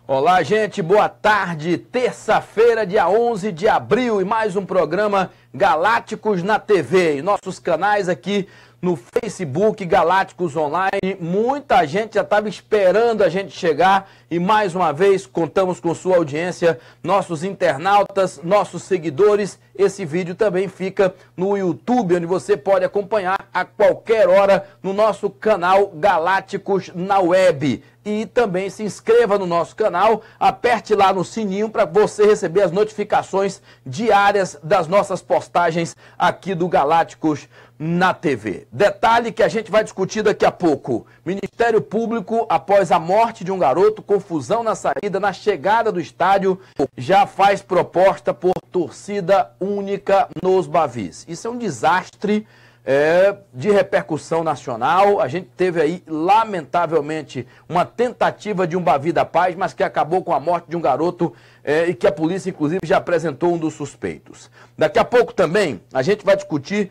Olá, gente, boa tarde. Terça-feira, dia 11 de abril e mais um programa Galácticos na TV. E nossos canais aqui no Facebook, Galácticos Online. Muita gente já estava esperando a gente chegar e mais uma vez contamos com sua audiência, nossos internautas, nossos seguidores. Esse vídeo também fica no YouTube, onde você pode acompanhar a qualquer hora no nosso canal Galácticos na Web. E também se inscreva no nosso canal, aperte lá no sininho para você receber as notificações diárias das nossas postagens aqui do Galácticos na TV. Detalhe que a gente vai discutir daqui a pouco. Ministério Público, após a morte de um garoto, confusão na saída, na chegada do estádio, já faz proposta por torcida única nos Bavis. Isso é um desastre de repercussão nacional. A gente teve aí, lamentavelmente, uma tentativa de um Bavi da Paz, mas que acabou com a morte de um garoto e que a polícia, inclusive, já apresentou um dos suspeitos. Daqui a pouco também a gente vai discutir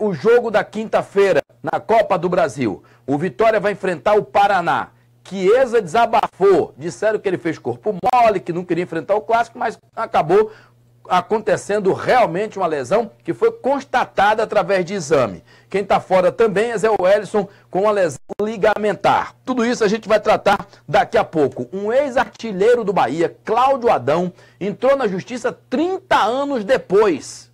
o jogo da quinta-feira na Copa do Brasil. O Vitória vai enfrentar o Paraná. Chiesa desabafou, disseram que ele fez corpo mole, que não queria enfrentar o Clássico, mas acabou acontecendo realmente uma lesão que foi constatada através de exame. Quem está fora também é Zé Wellison com uma lesão ligamentar. Tudo isso a gente vai tratar daqui a pouco. Um ex-artilheiro do Bahia, Cláudio Adão, entrou na justiça 30 anos depois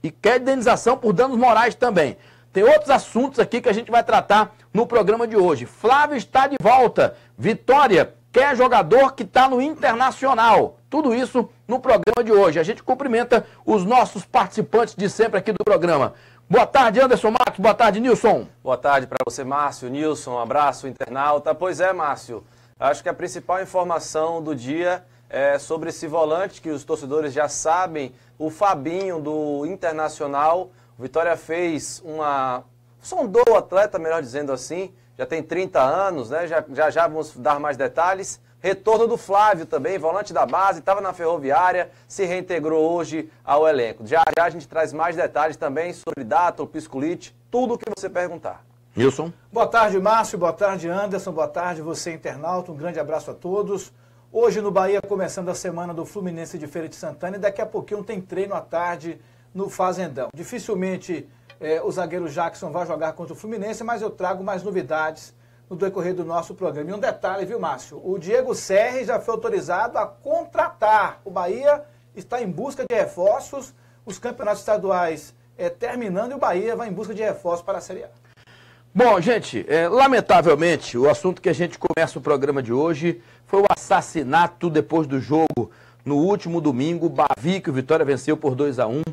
e quer indenização por danos morais também. Tem outros assuntos aqui que a gente vai tratar no programa de hoje. Flávio está de volta. Vitória quer jogador que está no Internacional. Tudo isso no programa de hoje. A gente cumprimenta os nossos participantes de sempre aqui do programa. Boa tarde, Anderson Marques. Boa tarde, Nilson. Boa tarde para você, Márcio. Nilson, um abraço, internauta. Pois é, Márcio. Acho que a principal informação do dia é sobre esse volante que os torcedores já sabem, o Fabinho do Internacional. O Vitória fez sondou o atleta, melhor dizendo assim, já tem 30 anos, né? Já vamos dar mais detalhes. Retorno do Flávio também, volante da base, estava na Ferroviária, se reintegrou hoje ao elenco. Já a gente traz mais detalhes também sobre data, o Piscolite, tudo o que você perguntar. Nilson. Boa tarde, Márcio. Boa tarde, Anderson. Boa tarde, você, internauta. Um grande abraço a todos. Hoje no Bahia, começando a semana do Fluminense de Feira de Santana, e daqui a pouquinho tem treino à tarde no Fazendão. Dificilmente o zagueiro Jackson vai jogar contra o Fluminense, mas eu trago mais novidades no decorrer do nosso programa. E um detalhe, viu, Márcio? O Diego Serri já foi autorizado a contratar. O Bahia está em busca de reforços, os campeonatos estaduais terminando e o Bahia vai em busca de reforços para a Série A. Bom, gente, lamentavelmente, o assunto que a gente começa o programa de hoje foi o assassinato depois do jogo no último domingo, Bavi, que o Vitória venceu por 2-1.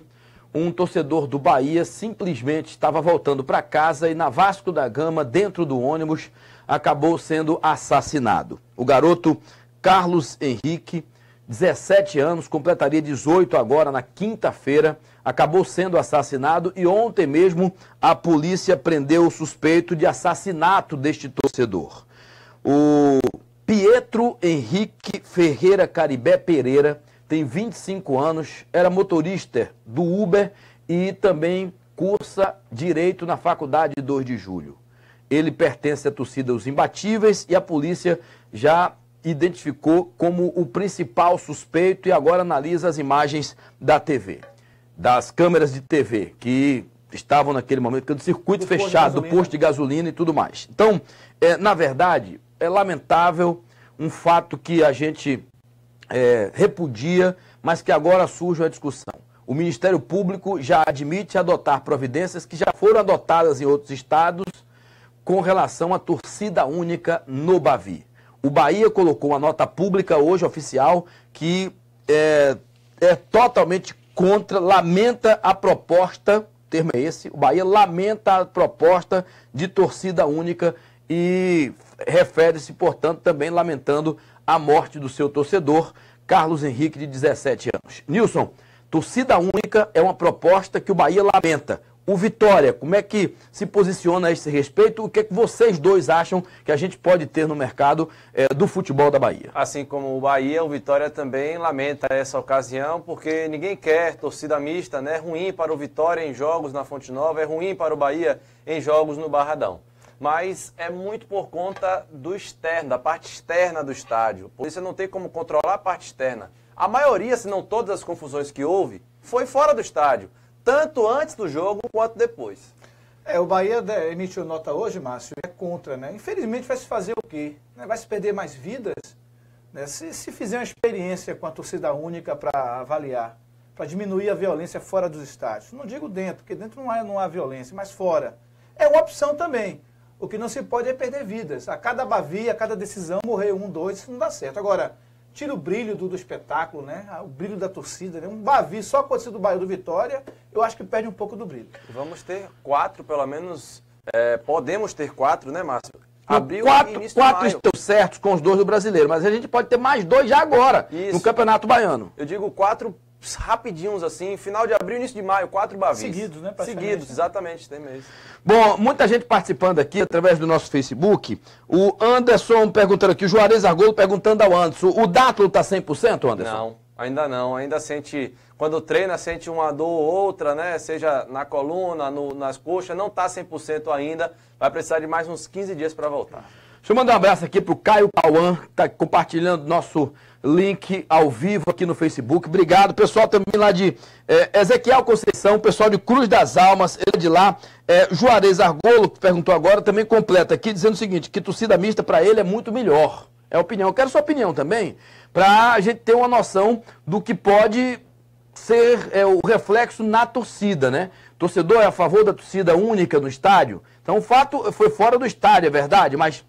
Um torcedor do Bahia simplesmente estava voltando para casa e na Vasco da Gama, dentro do ônibus, acabou sendo assassinado. O garoto Carlos Henrique, 17 anos, completaria 18 agora na quinta-feira, acabou sendo assassinado e ontem mesmo a polícia prendeu o suspeito de assassinato deste torcedor. O Pietro Henrique Ferreira Caribé Pereira tem 25 anos, era motorista do Uber e também cursa Direito na Faculdade 2 de Julho. Ele pertence à torcida Os Imbatíveis e a polícia já identificou como o principal suspeito e agora analisa as imagens da TV, das câmeras de TV que estavam naquele momento, do circuito fechado, do posto de gasolina e tudo mais. Então, na verdade, é lamentável um fato que a gente repudia, mas que agora surge a discussão. O Ministério Público já admite adotar providências que já foram adotadas em outros estados com relação à torcida única no Bavi. O Bahia colocou uma nota pública hoje, oficial, que é totalmente contra, lamenta a proposta, o termo é esse, o Bahia lamenta a proposta de torcida única e refere-se, portanto, também lamentando a morte do seu torcedor, Carlos Henrique, de 17 anos. Nilson, torcida única é uma proposta que o Bahia lamenta. O Vitória, como é que se posiciona a esse respeito? O que é que vocês dois acham que a gente pode ter no mercado do futebol da Bahia? Assim como o Bahia, o Vitória também lamenta essa ocasião, porque ninguém quer torcida mista, né? É ruim para o Vitória em jogos na Fonte Nova, é ruim para o Bahia em jogos no Barradão. mas é muito por conta do externo, da parte externa do estádio. Por isso você não tem como controlar a parte externa. A maioria, se não todas as confusões que houve, foi fora do estádio, tanto antes do jogo quanto depois. O Bahia emitiu nota hoje, Márcio, é contra, né? Infelizmente vai se fazer o quê? Vai se perder mais vidas? Né? Se fizer uma experiência com a torcida única para avaliar, para diminuir a violência fora dos estádios. Não digo dentro, porque dentro não há violência, mas fora. É uma opção também. O que não se pode é perder vidas. A cada bavia, a cada decisão, morrer 1, 2, isso não dá certo. Agora, tira o brilho do espetáculo, né? O brilho da torcida, né? Um bavi só com a torcida do Bahia do Vitória, eu acho que perde um pouco do brilho. Vamos ter 4, pelo menos, podemos ter 4, né, Márcio? Abril e início de maio. 4 estão certos com os 2 do Brasileiro, mas a gente pode ter mais 2 já agora, no Campeonato Baiano. Eu digo 4 rapidinhos assim, final de abril, início de maio, 4 bavis. Seguidos, né? Seguidos, exatamente, tem mesmo. Bom, muita gente participando aqui através do nosso Facebook. O Anderson perguntando aqui, o Juarez Argolo perguntando ao Anderson, o Dátulo está 100%, Anderson? Não, ainda não. Ainda sente, quando treina, sente uma dor ou outra, né? Seja na coluna, nas coxas, não está 100% ainda. Vai precisar de mais uns 15 dias para voltar. Deixa eu mandar um abraço aqui pro Caio Cauã, que está compartilhando nosso link ao vivo aqui no Facebook. Obrigado. Pessoal também lá de Ezequiel Conceição, pessoal de Cruz das Almas, ele de lá. Juarez Argolo, que perguntou agora, também completa aqui, dizendo o seguinte, que torcida mista para ele é muito melhor. É a opinião. Eu quero sua opinião também, para a gente ter uma noção do que pode ser o reflexo na torcida, né? Torcedor é a favor da torcida única no estádio. Então o fato foi fora do estádio, é verdade, mas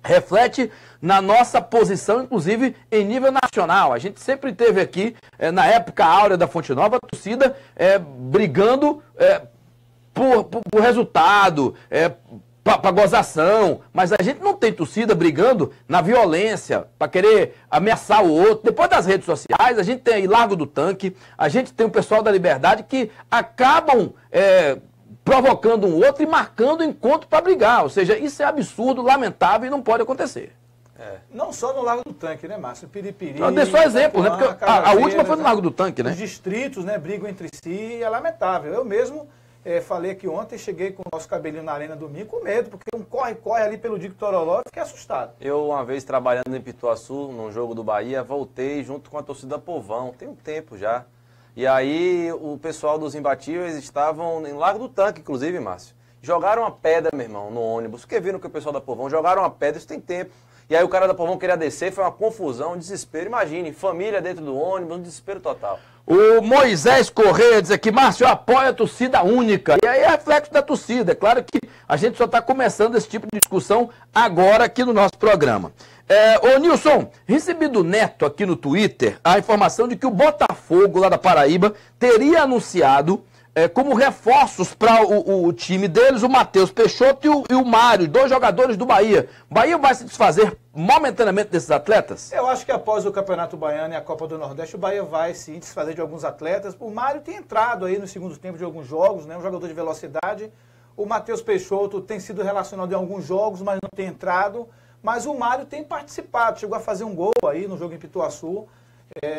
reflete na nossa posição, inclusive em nível nacional. A gente sempre teve aqui, na época áurea da Fonte Nova, a torcida brigando por resultado, para gozação, mas a gente não tem torcida brigando na violência, para querer ameaçar o outro. Depois das redes sociais, a gente tem aí Largo do Tanque, a gente tem o pessoal da Liberdade que acabam provocando um outro e marcando encontro para brigar. Ou seja, isso é absurdo, lamentável e não pode acontecer. Não só no Largo do Tanque, né, Márcio? Piripiri. Eu dei só exemplo, né? Porque a última foi no Largo do Tanque, né? Os distritos, né, brigam entre si, é lamentável. Eu mesmo falei aqui ontem, cheguei com o nosso cabelinho na arena domingo com medo, porque um corre-corre ali pelo Dico Toroló, fiquei assustado. Eu, uma vez trabalhando em Pituaçu, num jogo do Bahia, voltei junto com a torcida Povão, tem um tempo já. E aí o pessoal dos imbatíveis estavam em Largo do Tanque, inclusive, Márcio. Jogaram uma pedra, meu irmão, no ônibus, porque viram que o pessoal da Povão jogaram uma pedra, isso tem tempo. E aí o cara da Povão queria descer, foi uma confusão, um desespero. Imagine, família dentro do ônibus, um desespero total. O Moisés Correia diz aqui, Márcio, apoia a torcida única. E aí é reflexo da torcida. É claro que a gente só está começando esse tipo de discussão agora aqui no nosso programa. Ô Nilson, recebi do Neto aqui no Twitter a informação de que o Botafogo, lá da Paraíba, teria anunciado como reforços para o time deles, o Matheus Peixoto e o Mário, 2 jogadores do Bahia. O Bahia vai se desfazer momentaneamente desses atletas? Eu acho que após o Campeonato Baiano e a Copa do Nordeste, o Bahia vai se desfazer de alguns atletas. O Mário tem entrado aí no segundo tempo de alguns jogos, né? Um jogador de velocidade. O Matheus Peixoto tem sido relacionado em alguns jogos, mas não tem entrado. Mas o Mário tem participado, chegou a fazer um gol aí no jogo em Pituaçu.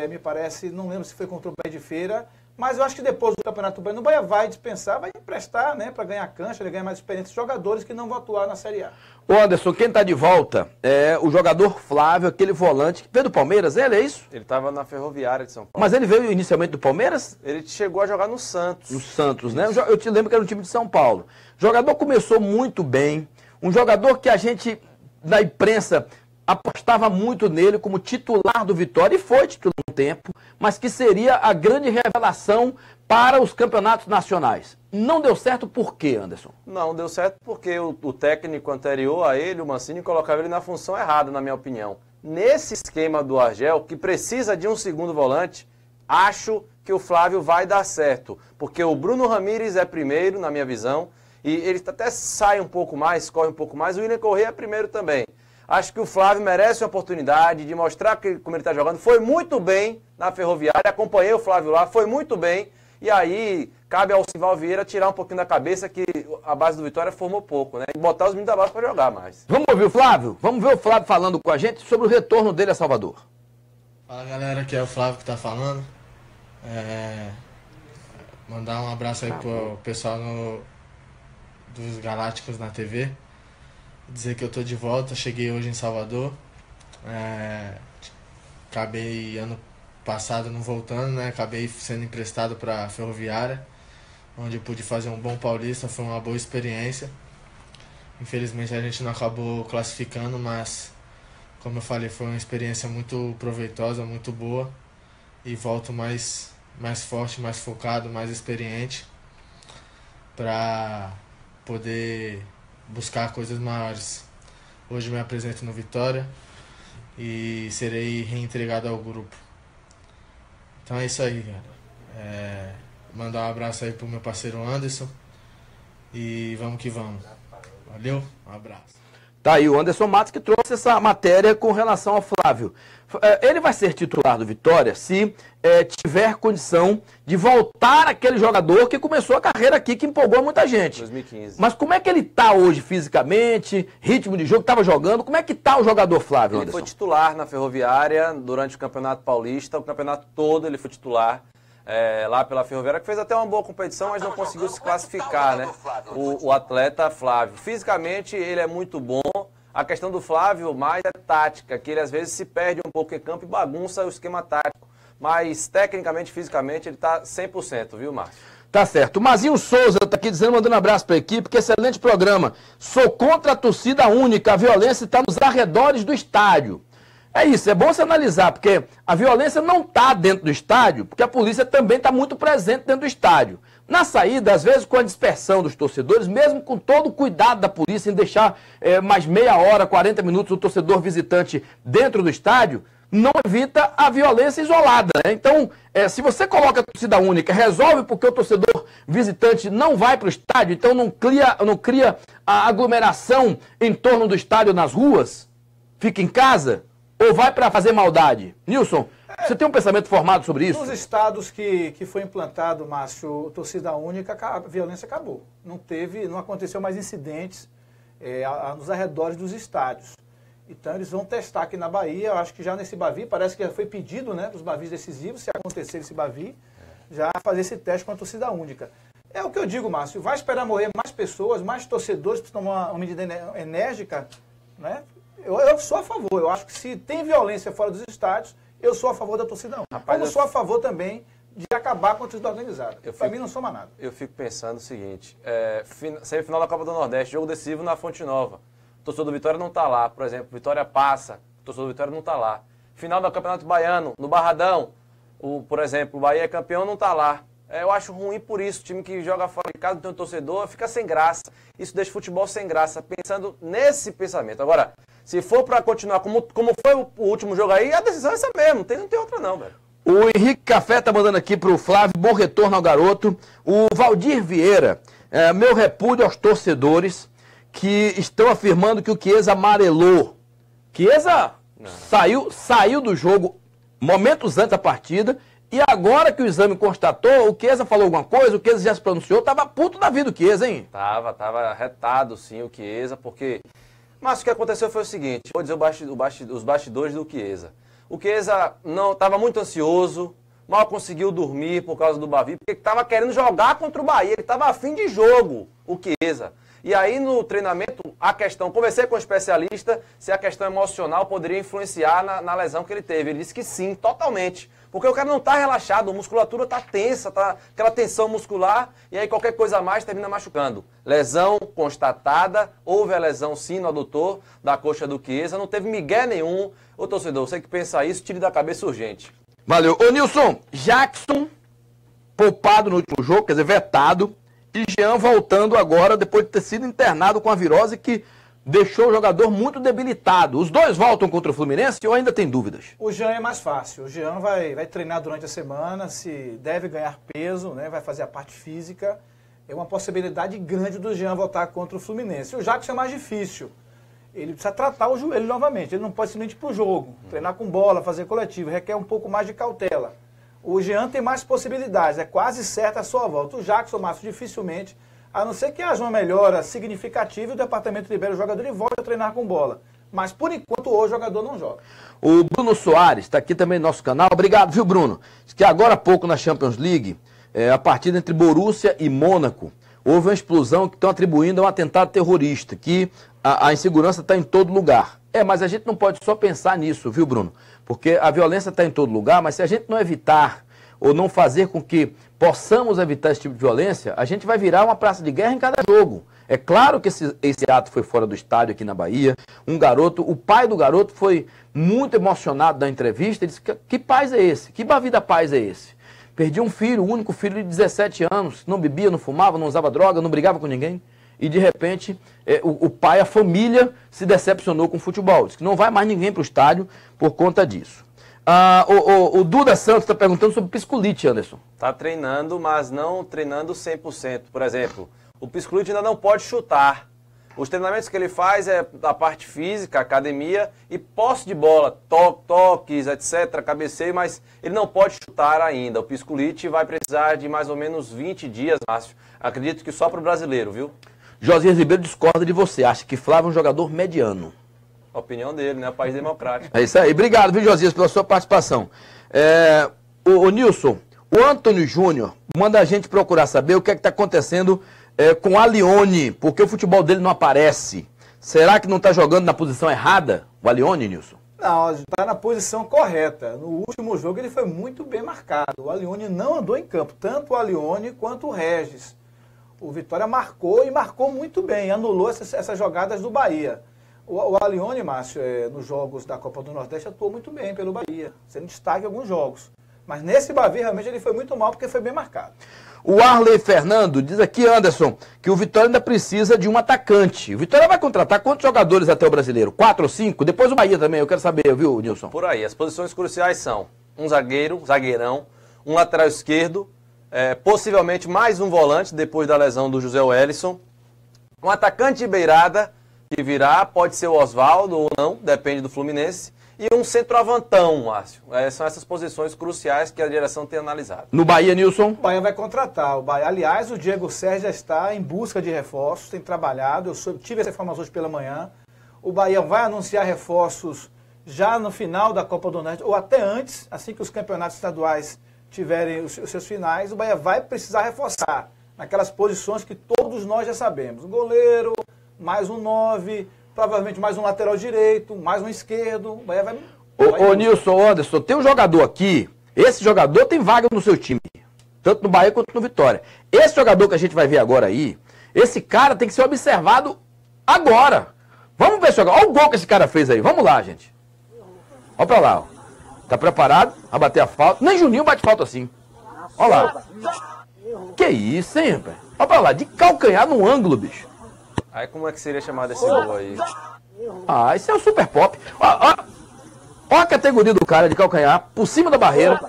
Me parece, não lembro se foi contra o Bahia de Feira. Mas eu acho que depois do Campeonato Baiano, o Bahia vai dispensar, vai emprestar, né, para ganhar cancha, ele ganha mais experiência, jogadores que não vão atuar na Série A. Ô Anderson, quem está de volta é o jogador Flávio, aquele volante que veio do Palmeiras, ele é isso? Ele estava na Ferroviária de São Paulo. Mas ele veio inicialmente do Palmeiras? Ele chegou a jogar no Santos. No Santos, né? Eu te lembro que era um time de São Paulo. O jogador começou muito bem, um jogador que a gente, na imprensa, apostava muito nele como titular do Vitória, e foi titular um tempo, mas que seria a grande revelação para os campeonatos nacionais. Não deu certo por quê, Anderson? Não deu certo porque o técnico anterior a ele, o Mancini, colocava ele na função errada, na minha opinião. Nesse esquema do Argel, que precisa de um segundo volante, acho que o Flávio vai dar certo, porque o Bruno Ramires é primeiro, na minha visão, e ele até sai um pouco mais, corre um pouco mais, o William Corrêa é primeiro também. Acho que o Flávio merece uma oportunidade de mostrar como ele está jogando. Foi muito bem na Ferroviária, acompanhei o Flávio lá, foi muito bem. E aí, cabe ao Sival Vieira tirar um pouquinho da cabeça que a base do Vitória formou pouco, né? E botar os meninos da base para jogar mais. Vamos ouvir o Flávio? Vamos ver o Flávio falando com a gente sobre o retorno dele a Salvador. Fala galera, aqui é o Flávio que está falando. Mandar um abraço aí pro pessoal dos Galácticos na TV. dizer que eu tô de volta, cheguei hoje em Salvador. Acabei ano passado não voltando, né? Acabei sendo emprestado para a Ferroviária, onde eu pude fazer um bom paulista, foi uma boa experiência. Infelizmente a gente não acabou classificando, mas como eu falei, foi uma experiência muito proveitosa, muito boa. E volto mais forte, mais focado, mais experiente para poder buscar coisas maiores. Hoje me apresento no Vitória e serei reentregado ao grupo. Então é isso aí, cara. Mandar um abraço aí pro meu parceiro Anderson e vamos que vamos. Valeu, um abraço. Tá aí o Anderson Matos que trouxe essa matéria com relação ao Flávio. Ele vai ser titular do Vitória se tiver condição de voltar aquele jogador que começou a carreira aqui, que empolgou muita gente. 2015. Mas como é que ele tá hoje fisicamente, ritmo de jogo, estava jogando, como é que tá o jogador Flávio, Ele Anderson? foi titular na Ferroviária durante o Campeonato Paulista, o campeonato todo ele foi titular. Lá pela Ferroviária, que fez até uma boa competição, mas não conseguiu se classificar, né? O atleta Flávio. Fisicamente, ele é muito bom. A questão do Flávio mais é tática, que ele às vezes se perde um pouco em campo e bagunça o esquema tático. Mas, tecnicamente, fisicamente, ele está 100%, viu, Márcio? Tá certo. O Mazinho Souza tá aqui dizendo, mandando um abraço para a equipe, que excelente programa. Sou contra a torcida única, a violência está nos arredores do estádio. É isso, é bom se analisar, porque a violência não está dentro do estádio, porque a polícia também está muito presente dentro do estádio. Na saída, às vezes com a dispersão dos torcedores, mesmo com todo o cuidado da polícia em deixar mais meia hora, 40 minutos o torcedor visitante dentro do estádio, não evita a violência isolada, né? Então, se você coloca a torcida única, resolve porque o torcedor visitante não vai para o estádio, então não cria a aglomeração em torno do estádio nas ruas, fica em casa, ou vai para fazer maldade? Nilson, você tem um pensamento formado sobre isso? Nos estados que foi implantado, Márcio, torcida única, a violência acabou. Não aconteceu mais incidentes nos arredores dos estádios. Então eles vão testar aqui na Bahia, eu acho que já nesse Bavi, parece que já foi pedido, né, dos Bavis decisivos, se acontecer esse Bavi, já fazer esse teste com a torcida única. É o que eu digo, Márcio, vai esperar morrer mais pessoas, mais torcedores para tomar uma medida enérgica, né? Eu sou a favor, eu acho que se tem violência fora dos estádios, eu sou a favor da torcida única. Como sou a favor também de acabar com a torcida organizada. Para mim não soma nada. Eu fico pensando o seguinte, semifinal da Copa do Nordeste, jogo decisivo na Fonte Nova. O torcedor do Vitória não está lá, por exemplo, Vitória passa, o torcedor do Vitória não está lá. Final do Campeonato Baiano, no Barradão, por exemplo, o Bahia é campeão, não está lá. Eu acho ruim por isso, o time que joga fora de casa, não tem um torcedor, fica sem graça. Isso deixa o futebol sem graça, pensando nesse pensamento. Agora, se for para continuar como foi o último jogo aí, a decisão é essa mesmo, não tem outra não, velho. O Henrique Café tá mandando aqui pro Flávio, bom retorno ao garoto. O Valdir Vieira, meu repúdio aos torcedores que estão afirmando que o Chiesa amarelou. Chiesa saiu do jogo momentos antes da partida e agora que o exame constatou, o Chiesa falou alguma coisa, o Chiesa já se pronunciou, tava puto da vida o Chiesa, hein? Tava retado sim o Chiesa, porque... Mas o que aconteceu foi o seguinte, vou dizer os bastidores do Chiesa. O Chiesa estava muito ansioso, mal conseguiu dormir por causa do Bavi, porque estava querendo jogar contra o Bahia, ele estava afim de jogo, o Chiesa. E aí no treinamento, conversei com o especialista se a questão emocional poderia influenciar na lesão que ele teve. Ele disse que sim, totalmente. Porque o cara não está relaxado, a musculatura está tensa, tá aquela tensão muscular, e aí qualquer coisa a mais termina machucando. Lesão constatada, houve a lesão sim no adutor da coxa do Chiesa, não teve migué nenhum. Ô torcedor, você que pensa isso, tire da cabeça urgente. Valeu. Ô Nilson, Jackson poupado no último jogo, quer dizer, vetado, e Jean voltando agora, depois de ter sido internado com a virose que deixou o jogador muito debilitado. Os dois voltam contra o Fluminense ou ainda tem dúvidas? O Jean é mais fácil. O Jean vai treinar durante a semana, se deve ganhar peso, né, vai fazer a parte física. É uma possibilidade grande do Jean voltar contra o Fluminense. O Jackson é mais difícil. Ele precisa tratar o joelho novamente. Ele não pode simplesmente ir para o jogo. Treinar com bola, fazer coletivo, requer um pouco mais de cautela. O Jean tem mais possibilidades, é quase certa a sua volta. O Jackson, Márcio, dificilmente, a não ser que haja uma melhora significativa e o departamento libera o jogador e volta a treinar com bola. Mas, por enquanto, hoje o jogador não joga. O Bruno Soares está aqui também no nosso canal. Obrigado, viu, Bruno? Diz que agora há pouco na Champions League, a partida entre Borussia e Mônaco, houve uma explosão que estão atribuindo a um atentado terrorista, que a insegurança está em todo lugar. Mas a gente não pode só pensar nisso, viu, Bruno? Porque a violência está em todo lugar, mas se a gente não evitar ou não fazer com que possamos evitar esse tipo de violência, a gente vai virar uma praça de guerra em cada jogo. É claro que esse ato foi fora do estádio aqui na Bahia. O pai do garoto foi muito emocionado na entrevista. Ele disse: que paz é esse? Que vida paz é esse? Perdi um filho, o único filho de 17 anos, não bebia, não fumava, não usava droga, não brigava com ninguém. E de repente, o pai, a família, se decepcionou com o futebol. Disse que não vai mais ninguém para o estádio por conta disso. O Duda Santos está perguntando sobre piscolite, Anderson. Está treinando, mas não treinando 100%. Por exemplo, o piscolite ainda não pode chutar. Os treinamentos que ele faz é da parte física, academia e posse de bola, toques, etc., cabeceio, mas ele não pode chutar ainda. O piscolite vai precisar de mais ou menos 20 dias, Márcio. Acredito que só para o brasileiro, viu? Josias Ribeiro discorda de você, acha que Flávio é um jogador mediano. A opinião dele, né? País democrático. É isso aí. Obrigado, viu, Josias, pela sua participação. O Nilson, o Antônio Júnior manda a gente procurar saber o que é que está acontecendo com o Alione, porque o futebol dele não aparece. Será que não está jogando na posição errada, o Alione, Nilson? Não, está na posição correta. No último jogo ele foi muito bem marcado. O Alione não andou em campo, tanto o Alione quanto o Regis. O Vitória marcou e marcou muito bem, anulou essas jogadas do Bahia. O Alione, Márcio, nos jogos da Copa do Nordeste atuou muito bem pelo Bahia, sendo destaque em alguns jogos. Mas nesse Bavi, realmente, ele foi muito mal porque foi bem marcado. O Arley Fernando diz aqui, Anderson, que o Vitória ainda precisa de um atacante. O Vitória vai contratar quantos jogadores até o brasileiro? 4 ou 5? Depois o Bahia também, eu quero saber, viu, Nilson? Por aí, as posições cruciais são um zagueirão, um lateral esquerdo, possivelmente mais um volante depois da lesão do José Wellison, um atacante de beirada que virá, pode ser o Oswaldo ou não, depende do Fluminense, e um centroavantão, Márcio. São essas posições cruciais que a direção tem analisado. No Bahia, Nilson? O Bahia vai contratar. Aliás, o Diego Sérgio já está em busca de reforços, tem trabalhado, eu tive essa informação hoje pela manhã. O Bahia vai anunciar reforços já no final da Copa do Nordeste, ou até antes, assim que os campeonatos estaduais tiverem os seus finais, o Bahia vai precisar reforçar naquelas posições que todos nós já sabemos. Um goleiro, mais um 9, provavelmente mais um lateral direito, mais um esquerdo. O Bahia vai... Ô Nilson, Anderson, tem um jogador aqui, esse jogador tem vaga no seu time, tanto no Bahia quanto no Vitória. Esse jogador que a gente vai ver agora aí, esse cara tem que ser observado agora. Vamos ver, olha o gol que esse cara fez aí, vamos lá, gente. Olha pra lá, ó. Tá preparado a bater a falta? Nem Juninho bate falta assim. Olha lá. Que isso, hein, rapaz? Olha pra lá, de calcanhar no ângulo, bicho. Aí como é que seria chamado esse gol aí? Isso é o Super Pop. Ó a categoria do cara de calcanhar, por cima da barreira.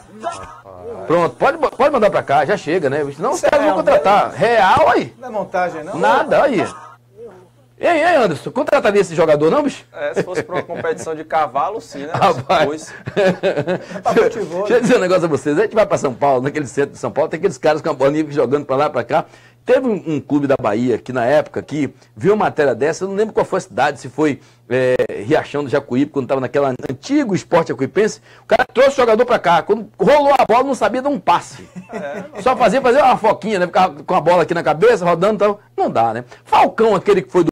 Pronto, pode mandar pra cá, já chega, né? Senão os caras vão contratar. Real aí. Não é montagem, não? Nada, aí. Ei, Anderson, contrataria esse jogador não, bicho? Se fosse pra uma competição de cavalo, sim, né? Rapaz. Deixa eu dizer um negócio a vocês. A gente vai pra São Paulo, naquele centro de São Paulo, tem aqueles caras com a bolinha jogando pra lá e pra cá. Teve um clube da Bahia que na época que viu uma matéria dessa, eu não lembro qual foi a cidade, se foi Riachão do Jacuípe, quando estava naquela antigo esporte jacuipense, o cara trouxe o jogador pra cá, quando rolou a bola não sabia dar um passe. Só fazia uma foquinha, né? Ficava com a bola aqui na cabeça, rodando e tal. Não dá, né? Falcão, aquele que foi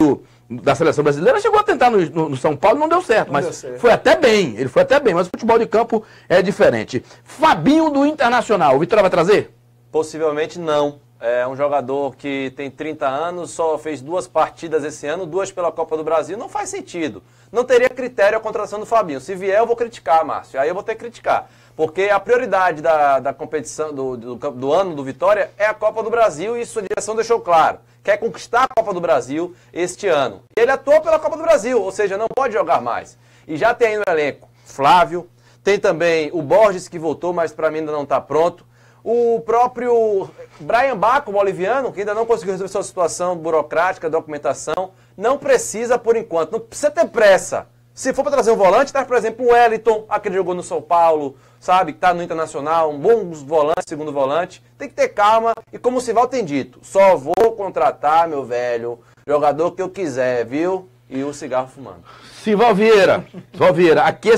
da seleção brasileira, chegou a tentar no São Paulo, não deu certo, mas foi até bem, ele foi até bem, mas o futebol de campo é diferente. Fabinho do Internacional, o Vitória vai trazer? Possivelmente não. É um jogador que tem 30 anos, só fez 2 partidas esse ano, 2 pela Copa do Brasil, não faz sentido. Não teria critério a contratação do Fabinho. Se vier, eu vou criticar, Márcio. Aí eu vou ter que criticar. Porque a prioridade da competição do ano do Vitória é a Copa do Brasil e isso a direção deixou claro. Quer conquistar a Copa do Brasil este ano. E ele atuou pela Copa do Brasil, ou seja, não pode jogar mais. E já tem aí no elenco Flávio, tem também o Borges que voltou, mas para mim ainda não está pronto. O próprio Brian Baco, boliviano, que ainda não conseguiu resolver sua situação burocrática, documentação, não precisa por enquanto, não precisa ter pressa. Se for para trazer um volante, traz, por exemplo, o Wellington, aquele que jogou no São Paulo, sabe, que está no Internacional, um bom volante, segundo volante. Tem que ter calma e como o Sival tem dito, só vou contratar, meu velho, jogador que eu quiser, viu? e o cigarro fumando. Simval Vieira,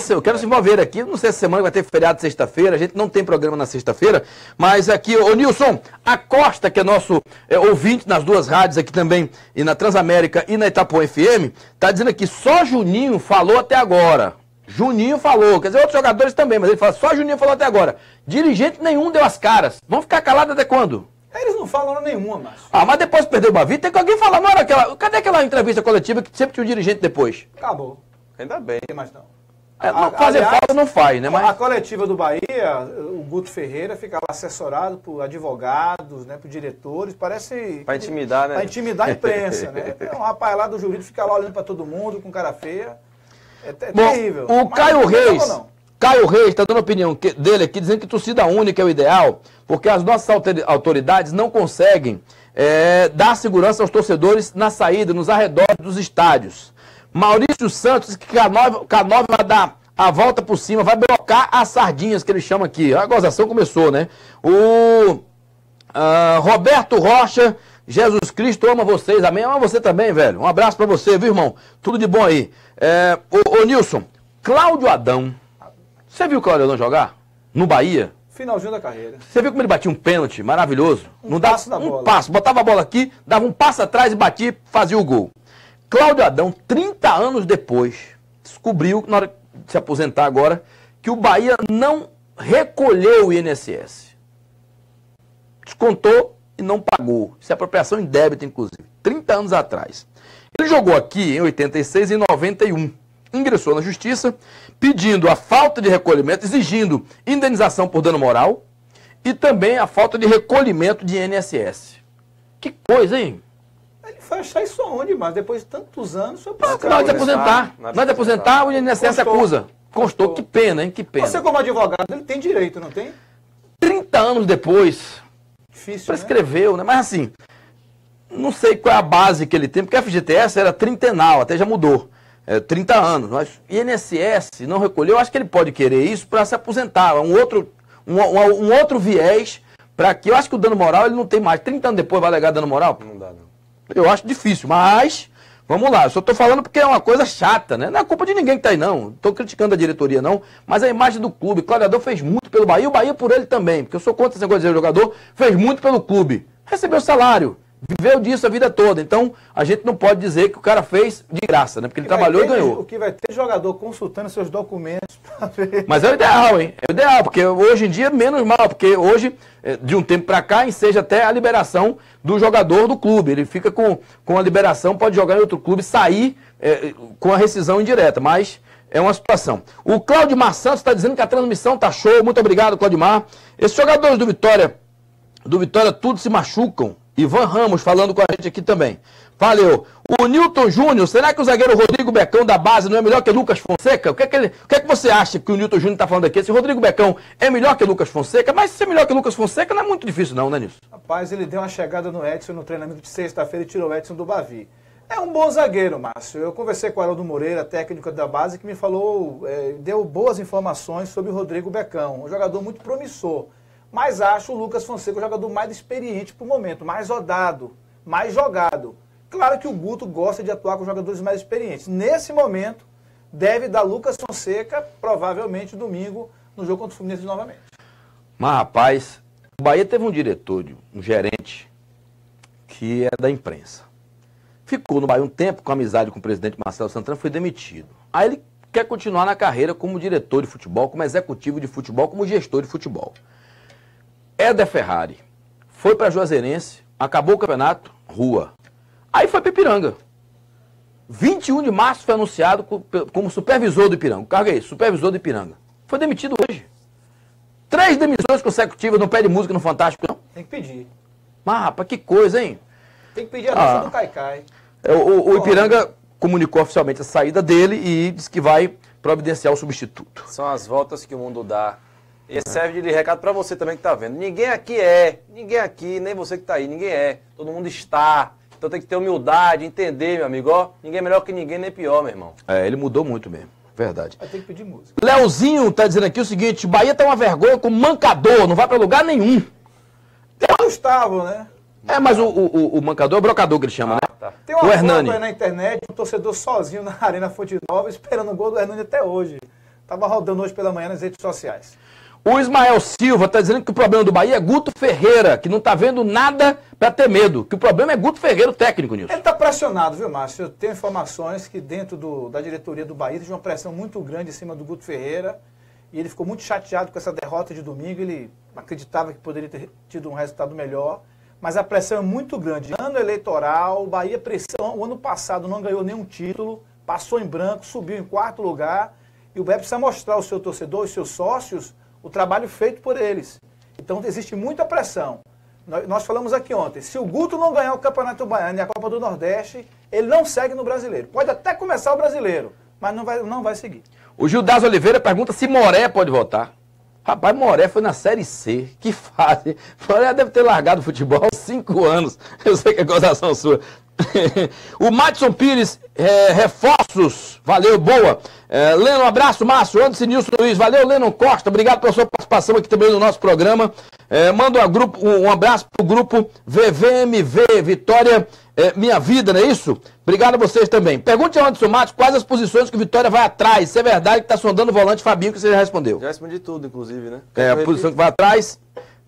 eu quero Simval Vieira aqui, não sei se semana vai ter feriado sexta-feira, a gente não tem programa na sexta-feira, mas aqui, ô Nilson, a Costa, que é nosso ouvinte nas duas rádios aqui também, e na Transamérica e na Itapuã FM, tá dizendo aqui, só Juninho falou até agora. Juninho falou, quer dizer, outros jogadores também, mas ele fala, só Juninho falou até agora. Dirigente nenhum deu as caras. Vão ficar calados até quando? Eles não falam nenhuma, Márcio. Ah, mas depois que perdeu o Bavi, tem que alguém falar, não era aquela... Cadê aquela entrevista coletiva que sempre tinha um dirigente depois? Acabou. Ainda bem. Não tem mais não. Não fazer falta não faz, né? Mas... A coletiva do Bahia, o Guto Ferreira fica lá assessorado por advogados, né, por diretores, parece... Pra intimidar, né? Pra intimidar a imprensa, né? Um rapaz lá do jurídico fica lá olhando pra todo mundo, com cara feia. É terrível. O Caio Reis... Caio Reis está dando a opinião dele aqui, dizendo que torcida única é o ideal, porque as nossas autoridades não conseguem dar segurança aos torcedores na saída, nos arredores dos estádios. Maurício Santos, que a 9 vai dar a volta por cima, vai blocar as sardinhas, que ele chama aqui. A gozação começou, né? O Roberto Rocha, Jesus Cristo ama vocês, amém? Ama você também, velho. Um abraço pra você, viu, irmão? Tudo de bom aí. Ô Nilson, Cláudio Adão. Você viu o Cláudio Adão jogar? No Bahia? Finalzinho da carreira. Você viu como ele batia um pênalti maravilhoso? Um passo da bola. Um passo, botava a bola aqui, dava um passo atrás e batia, fazia o gol. Cláudio Adão, 30 anos depois, descobriu, na hora de se aposentar agora, que o Bahia não recolheu o INSS. Descontou e não pagou. Isso é apropriação indébita, inclusive. 30 anos atrás. Ele jogou aqui em 86 e 91. Ingressou na justiça, pedindo a falta de recolhimento, exigindo indenização por dano moral e também a falta de recolhimento de INSS. Que coisa, hein? Ele foi achar isso onde, mas depois de tantos anos... Na hora de aposentar, o INSS acusa. Constou. Que pena, hein? Que pena. Você como advogado, ele tem direito, não tem? 30 anos depois, difícil, prescreveu, né? Mas assim, não sei qual é a base que ele tem, porque a FGTS era trintenal, até já mudou. 30 anos, mas INSS não recolheu, eu acho que ele pode querer isso para se aposentar, um outro viés para que, eu acho que o dano moral ele não tem mais, 30 anos depois vai alegar dano moral? Não dá, não. Eu acho difícil, mas, vamos lá, eu só estou falando porque é uma coisa chata, né? Não é culpa de ninguém que está aí não, estou criticando a diretoria não, mas a imagem do clube, Cláudio Adão fez muito pelo Bahia, e o Bahia por ele também, porque eu sou contra esse negócio de dizer, o jogador fez muito pelo clube, recebeu salário, viveu disso a vida toda, então a gente não pode dizer que o cara fez de graça, né? Porque ele trabalhou e ganhou. O que vai ter jogador consultando seus documentos para ver. Mas é o ideal, hein? É o ideal, porque hoje em dia menos mal, porque hoje, de um tempo para cá, enseja até a liberação do jogador do clube. Ele fica com a liberação, pode jogar em outro clube, sair com a rescisão indireta, mas é uma situação. O Claudimar Santos está dizendo que a transmissão tá show, muito obrigado, Claudimar. Esses jogadores do Vitória tudo se machucam. Ivan Ramos falando com a gente aqui também. Valeu. O Newton Júnior, será que o zagueiro Rodrigo Becão da base não é melhor que Lucas Fonseca? O que é que você acha que o Newton Júnior está falando aqui? Esse Rodrigo Becão é melhor que Lucas Fonseca? Mas ser melhor que Lucas Fonseca não é muito difícil não, né, Nilson? Rapaz, ele deu uma chegada no Edson no treinamento de sexta-feira e tirou o Edson do Bavi. É um bom zagueiro, Márcio. Eu conversei com o Haroldo Moreira, técnico da base, que me falou, deu boas informações sobre o Rodrigo Becão. Um jogador muito promissor. Mas acho o Lucas Fonseca o jogador mais experiente para o momento, mais rodado, mais jogado. Claro que o Guto gosta de atuar com jogadores mais experientes. Nesse momento, deve dar Lucas Fonseca, provavelmente domingo, no jogo contra o Fluminense novamente. Mas, rapaz, o Bahia teve um diretor, um gerente, que é da imprensa. Ficou no Bahia um tempo com amizade com o presidente Marcelo Santana, foi demitido. Aí ele quer continuar na carreira como diretor de futebol, como executivo de futebol, como gestor de futebol. Éder Ferrari foi para Juazeirense, acabou o campeonato, rua. Aí foi para Ipiranga. 21 de março foi anunciado como supervisor do Ipiranga. O cargo é esse, supervisor do Ipiranga. Foi demitido hoje. 3 demissões consecutivas, não pede música no Fantástico, não? Tem que pedir. Mas, rapaz, que coisa, hein? Tem que pedir a dança do Caicai. O Ipiranga comunicou oficialmente a saída dele e disse que vai providenciar o substituto. São as voltas que o mundo dá. E serve de recado para você também que está vendo. Ninguém aqui, nem você que está aí, ninguém é. Todo mundo está. Então tem que ter humildade, entender, meu amigo. Ó, ninguém é melhor que ninguém, nem pior, meu irmão. Ele mudou muito mesmo, verdade. Vai ter que pedir música. Leozinho tá dizendo aqui o seguinte, Bahia tá uma vergonha com mancador, não vai para lugar nenhum. Tem o Gustavo, né? Mas o mancador é o brocador que ele chama, né? Tá. Tem uma O foto Hernani. aí na internet, um torcedor sozinho na Arena Fonte Nova, esperando o gol do Hernani até hoje. Tava rodando hoje pela manhã nas redes sociais. O Ismael Silva está dizendo que o problema do Bahia é Guto Ferreira, que não está vendo nada para ter medo. Que o problema é Guto Ferreira, o técnico, Nilson. Ele está pressionado, viu, Márcio? Eu tenho informações que dentro da diretoria do Bahia teve uma pressão muito grande em cima do Guto Ferreira. E ele ficou muito chateado com essa derrota de domingo. Ele acreditava que poderia ter tido um resultado melhor. Mas a pressão é muito grande. Ano eleitoral, o Bahia pressão. O ano passado não ganhou nenhum título, passou em branco, subiu em 4º lugar. E o Bahia precisa mostrar ao seu torcedor, aos seus sócios, o trabalho feito por eles. Então existe muita pressão. Nós falamos aqui ontem, se o Guto não ganhar o Campeonato Baiano e a Copa do Nordeste, ele não segue no Brasileiro. Pode até começar o Brasileiro, mas não vai seguir. O Gildas Oliveira pergunta se Moré pode voltar. Rapaz, Moré foi na Série C. Que fase. Moré deve ter largado o futebol há 5 anos. Eu sei que é gozação sua. O Madison Pires, reforços. Valeu, boa. Lennon, abraço, Márcio. Anderson, Nilson Luiz. Valeu, Lennon Costa. Obrigado pela sua participação aqui também no nosso programa. Manda um abraço pro grupo VVMV, Vitória Minha Vida, não é isso? Obrigado a vocês também. Pergunte ao Anderson Matos quais as posições que o Vitória vai atrás. Se é verdade que está sondando o volante Fabinho, que você já respondeu. Já respondi tudo, inclusive, né? A posição que vai atrás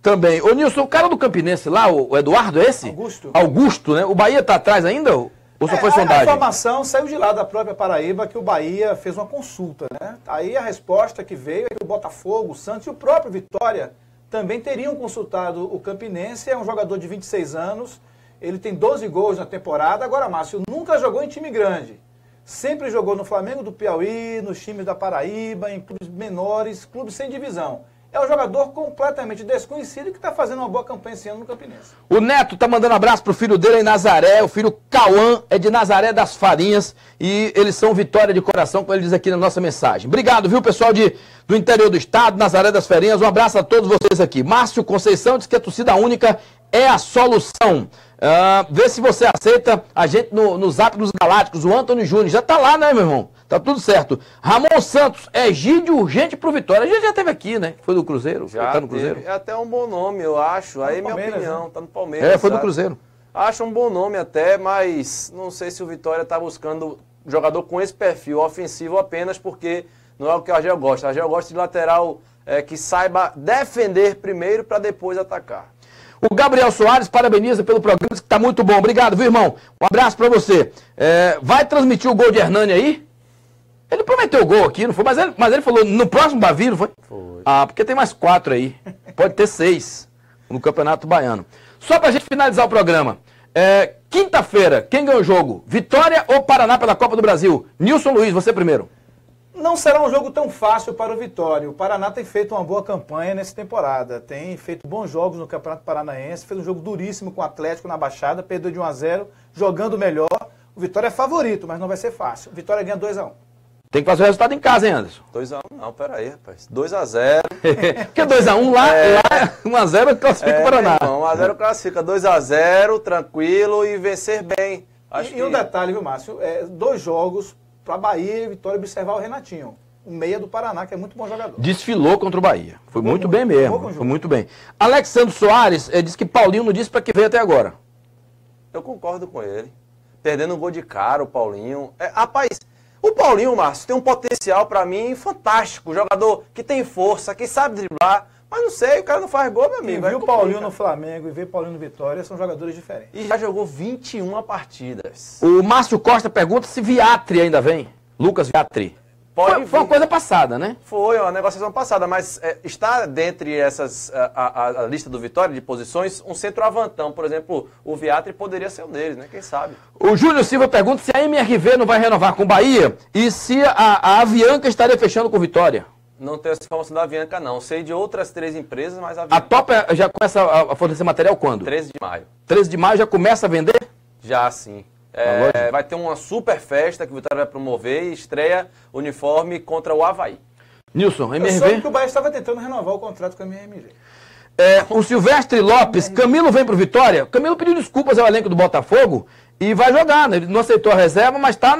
também. Ô Nilson, o cara do Campinense lá, o Eduardo, é esse? Augusto, né? O Bahia está atrás ainda ou só foi sondagem? A informação saiu de lá da própria Paraíba que o Bahia fez uma consulta, né? Aí a resposta que veio é que o Botafogo, o Santos e o próprio Vitória também teriam consultado o Campinense. É um jogador de 26 anos, ele tem 12 gols na temporada. Agora, Márcio, nunca jogou em time grande. Sempre jogou no Flamengo do Piauí, nos times da Paraíba, em clubes menores, clubes sem divisão. É um jogador completamente desconhecido que está fazendo uma boa campanha esse ano no Campinense. O Neto tá mandando abraço pro filho dele em Nazaré. O filho Cauã é de Nazaré das Farinhas e eles são Vitória de coração, como ele diz aqui na nossa mensagem. Obrigado, viu, pessoal do interior do estado, Nazaré das Farinhas. Um abraço a todos vocês aqui. Márcio Conceição diz que a torcida única é a solução. Vê se você aceita a gente no Zap dos Galácticos. O Antônio Júnior já tá lá, né, meu irmão? Tá tudo certo. Ramon Santos, Egídio urgente pro Vitória. A gente já esteve aqui, né? Foi do Cruzeiro? Já tá no Cruzeiro? É até um bom nome, eu acho. Aí minha opinião, tá no Palmeiras. Foi sabe? do Cruzeiro. Acho um bom nome até, mas não sei se o Vitória tá buscando jogador com esse perfil ofensivo apenas porque não é o que o Argel gosta. O Argel gosta de lateral que saiba defender primeiro para depois atacar. O Gabriel Soares parabeniza pelo programa, que está muito bom. Obrigado, viu, irmão? Um abraço para você. Vai transmitir o gol de Hernani aí? Ele prometeu o gol aqui, não foi? Mas ele falou no próximo Bavi, não foi? Foi. Porque tem mais 4 aí. Pode ter 6 no Campeonato Baiano. Só para a gente finalizar o programa. Quinta-feira, quem ganhou o jogo? Vitória ou Paraná pela Copa do Brasil? Nilson Luiz, você primeiro. Não será um jogo tão fácil para o Vitória. O Paraná tem feito uma boa campanha nessa temporada. Tem feito bons jogos no Campeonato Paranaense. Fez um jogo duríssimo com o Atlético na Baixada. Perdeu de 1-0, jogando melhor. O Vitória é favorito, mas não vai ser fácil. O Vitória ganha 2-1. Tem que fazer o resultado em casa, hein, Anderson? 2-1, não, peraí, rapaz. 2-0. Porque 2-1 lá 1-0 classifica o Paraná. 1-0 classifica, 2-0, tranquilo e vencer bem. E um detalhe, viu, Márcio? 2 jogos para Bahia e Vitória observar o Renatinho, o meia do Paraná, que é muito bom jogador. Desfilou contra o Bahia. Foi muito bem mesmo. Foi muito bem. Alexandre Soares disse que Paulinho não disse para que veio até agora. Eu concordo com ele. Perdendo um gol de cara, o Paulinho. Rapaz, o Paulinho, Márcio, tem um potencial para mim fantástico. Jogador que tem força, que sabe driblar. Mas não sei, o cara não faz gol, meu amigo. E viu o Paulinho no Flamengo e ver Paulinho no Vitória, são jogadores diferentes. E já jogou 21 partidas. O Márcio Costa pergunta se Viatri ainda vem. Lucas Viatri. Foi uma coisa passada, né? Foi uma negociação passada, mas está dentre essas, a lista do Vitória de posições, um centroavantão. Por exemplo, o Viatri poderia ser um deles, né? Quem sabe? O Júlio Silva pergunta se a MRV não vai renovar com o Bahia e se a Avianca estaria fechando com o Vitória. Não tenho essa informação da Avianca, não. Sei de outras 3 empresas, mas a Avianca... A Top já começa a fornecer material quando? 13 de maio. 13 de maio já começa a vender? Já, sim. Vai ter uma super festa que o Vitória vai promover e estreia uniforme contra o Avaí. Nilson, MRV? Eu soube que o Bahia estava tentando renovar o contrato com a MRV. O Silvestre Lopes, Camilo vem pro Vitória. Camilo pediu desculpas ao elenco do Botafogo e vai jogar, né? Ele não aceitou a reserva, mas está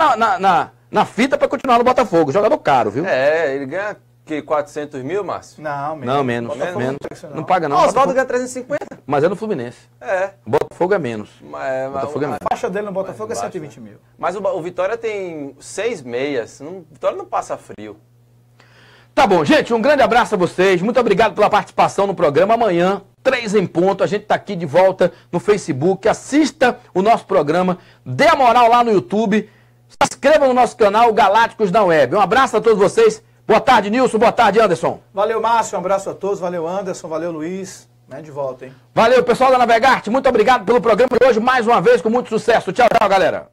na fita para continuar no Botafogo. Jogador caro, viu? Ele ganha que 400 mil, Márcio? Não, menos. Não, menos. Botafogo menos. não paga isso, Não paga, não. O Oswaldo Botafogo- ganha 350. Mas é no Fluminense. É. Botafogo é menos. Botafogo é menos. A faixa dele no Botafogo é Mais baixo, 120 mil. Mas o Vitória tem 6 meias. O Vitória não passa frio. Tá bom, gente, um grande abraço a vocês. Muito obrigado pela participação no programa. Amanhã, 3 em ponto, a gente tá aqui de volta no Facebook. Assista o nosso programa, dê a moral lá no YouTube. Se inscreva no nosso canal Galácticos da Web. Um abraço a todos vocês. Boa tarde, Nilson. Boa tarde, Anderson. Valeu, Márcio. Um abraço a todos. Valeu, Anderson. Valeu, Luiz. De volta, hein? Valeu, pessoal da Navegarte. Muito obrigado pelo programa de hoje, mais uma vez, com muito sucesso. Tchau, tchau, galera.